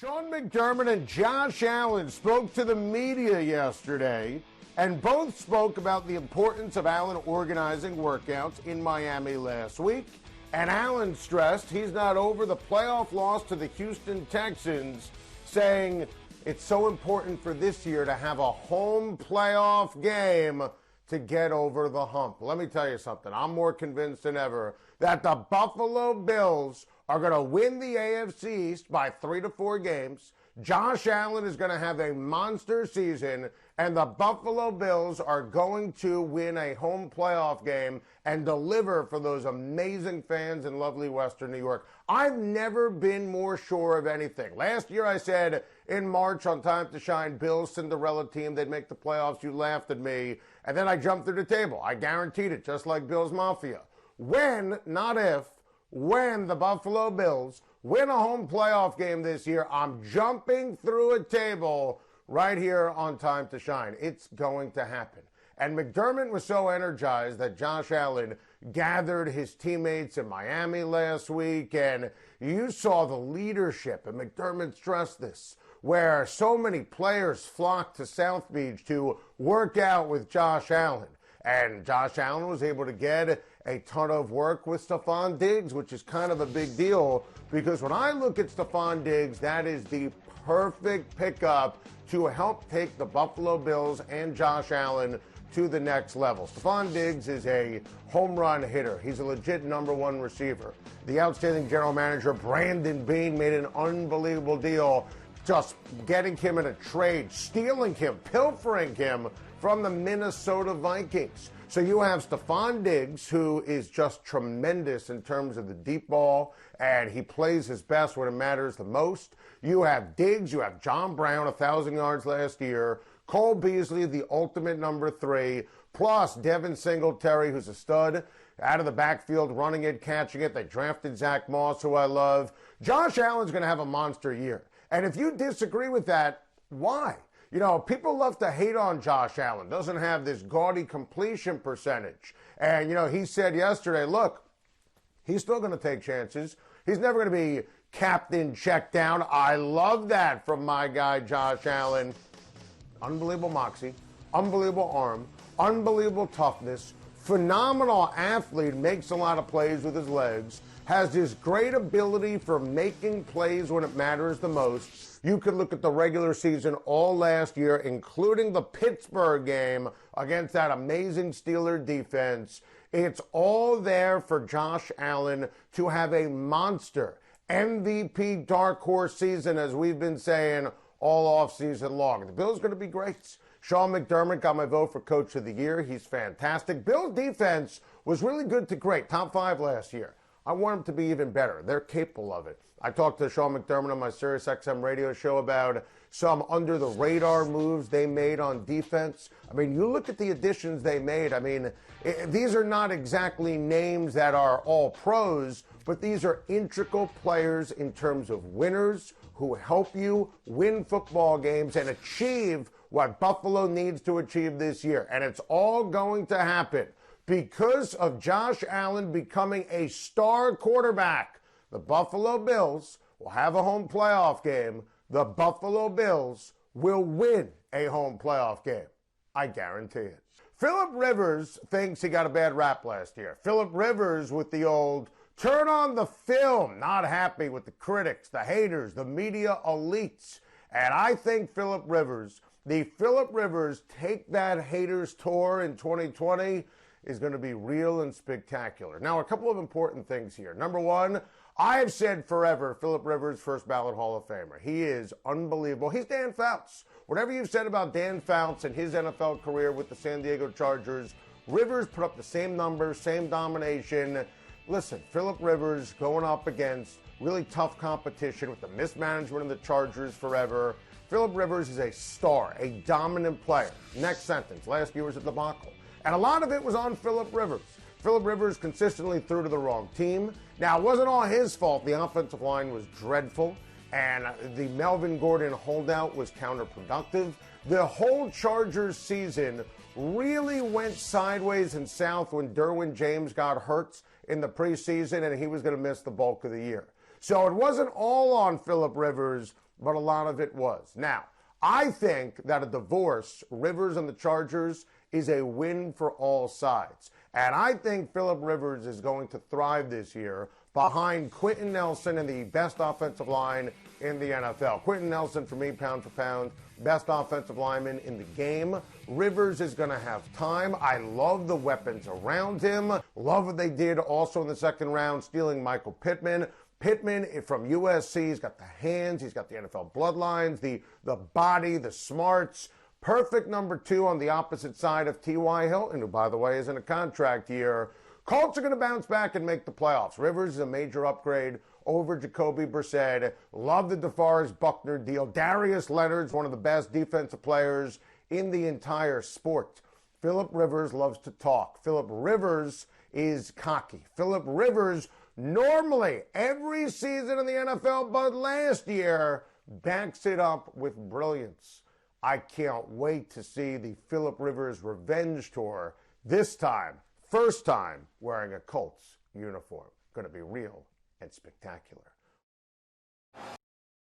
Sean McDermott and Josh Allen spoke to the media yesterday, and both spoke about the importance of Allen organizing workouts in Miami last week. And Allen stressed he's not over the playoff loss to the Houston Texans, saying it's so important for this year to have a home playoff game to get over the hump. Let me tell you something. I'm more convinced than ever that the Buffalo Bills are going to win the AFC East by 3 to 4 games. Josh Allen is going to have a monster season, and the Buffalo Bills are going to win a home playoff game and deliver for those amazing fans in lovely Western New York. I've never been more sure of anything. Last year I said in March on Time to Shine, Bills Cinderella team, they'd make the playoffs. You laughed at me, and then I jumped through the table. I guaranteed it, just like Bills Mafia. When, not if, when the Buffalo Bills win a home playoff game this year, I'm jumping through a table right here on Time to Shine. It's going to happen. And McDermott was so energized that Josh Allen gathered his teammates in Miami last week, and you saw the leadership, and McDermott stressed this, where so many players flocked to South Beach to work out with Josh Allen. And Josh Allen was able to get a ton of work with Stefon Diggs, which is kind of a big deal, because when I look at Stefon Diggs, that is the perfect pickup to help take the Buffalo Bills and Josh Allen to the next level. Stefon Diggs is a home run hitter. He's a legit number one receiver. The outstanding general manager, Brandon Beane, made an unbelievable deal, just getting him in a trade, stealing him, pilfering him from the Minnesota Vikings. So you have Stefon Diggs, who is just tremendous in terms of the deep ball, and he plays his best when it matters the most. You have Diggs, you have John Brown, 1,000 yards last year, Cole Beasley, the ultimate number 3, plus Devin Singletary, who's a stud, out of the backfield, running it, catching it. They drafted Zach Moss, who I love. Josh Allen's going to have a monster year. And if you disagree with that, why? You know, people love to hate on Josh Allen. Doesn't have this gaudy completion percentage. And, you know, he said yesterday, look, he's still going to take chances. He's never going to be captain check down. I love that from my guy, Josh Allen. Unbelievable moxie, unbelievable arm, unbelievable toughness, phenomenal athlete, makes a lot of plays with his legs, has this great ability for making plays when it matters the most. You could look at the regular season all last year, including the Pittsburgh game against that amazing Steeler defense. It's all there for Josh Allen to have a monster MVP dark horse season, as we've been saying all offseason long. The Bills going to be great. Sean McDermott got my vote for Coach of the Year. He's fantastic. Bills defense was really good to great. Top 5 last year. I want them to be even better. They're capable of it. I talked to Sean McDermott on my SiriusXM radio show about some under-the-radar moves they made on defense. I mean, you look at the additions they made. I mean, these are not exactly names that are all pros, but these are integral players in terms of winners who help you win football games and achieve what Buffalo needs to achieve this year. And it's all going to happen because of Josh Allen becoming a star quarterback. The Buffalo Bills will have a home playoff game. The Buffalo Bills will win a home playoff game. I guarantee it. Phillip Rivers thinks he got a bad rap last year. Phillip Rivers with the old turn on the film, not happy with the critics, the haters, the media elites. And I think Phillip Rivers, the Phillip Rivers Take That Haters Tour in 2020 is going to be real and spectacular. Now, a couple of important things here. Number one, I have said forever, Phillip Rivers, first ballot Hall of Famer. He is unbelievable. He's Dan Fouts. Whatever you've said about Dan Fouts and his NFL career with the San Diego Chargers, Rivers put up the same numbers, same domination. Listen, Phillip Rivers going up against really tough competition with the mismanagement of the Chargers forever. Phillip Rivers is a star, a dominant player. Next sentence, last year was a debacle. And a lot of it was on Phillip Rivers. Phillip Rivers consistently threw to the wrong team. Now, it wasn't all his fault. The offensive line was dreadful, and the Melvin Gordon holdout was counterproductive. The whole Chargers season really went sideways and south when Derwin James got hurt in the preseason, and he was going to miss the bulk of the year. So it wasn't all on Phillip Rivers. but a lot of it was. Now, I think that a divorce, Rivers and the Chargers, is a win for all sides. And I think Phillip Rivers is going to thrive this year behind Quentin Nelson and the best offensive line in the NFL. Quentin Nelson, for me, pound for pound, best offensive lineman in the game. Rivers is going to have time. I love the weapons around him. Love what they did also in the second round, stealing Michael Pittman. Pittman from USC, he's got the hands, he's got the NFL bloodlines, the body, the smarts. Perfect number 2 on the opposite side of T.Y. Hilton, who, by the way, is in a contract year. Colts are going to bounce back and make the playoffs. Rivers is a major upgrade over Jacoby Brissett. Love the DeForest Buckner deal. Darius Leonard's one of the best defensive players in the entire sport. Phillip Rivers loves to talk. Phillip Rivers is cocky. Phillip Rivers normally, every season in the NFL, but last year, backs it up with brilliance. I can't wait to see the Phillip Rivers revenge tour, this time, first time, wearing a Colts uniform. Going to be real and spectacular.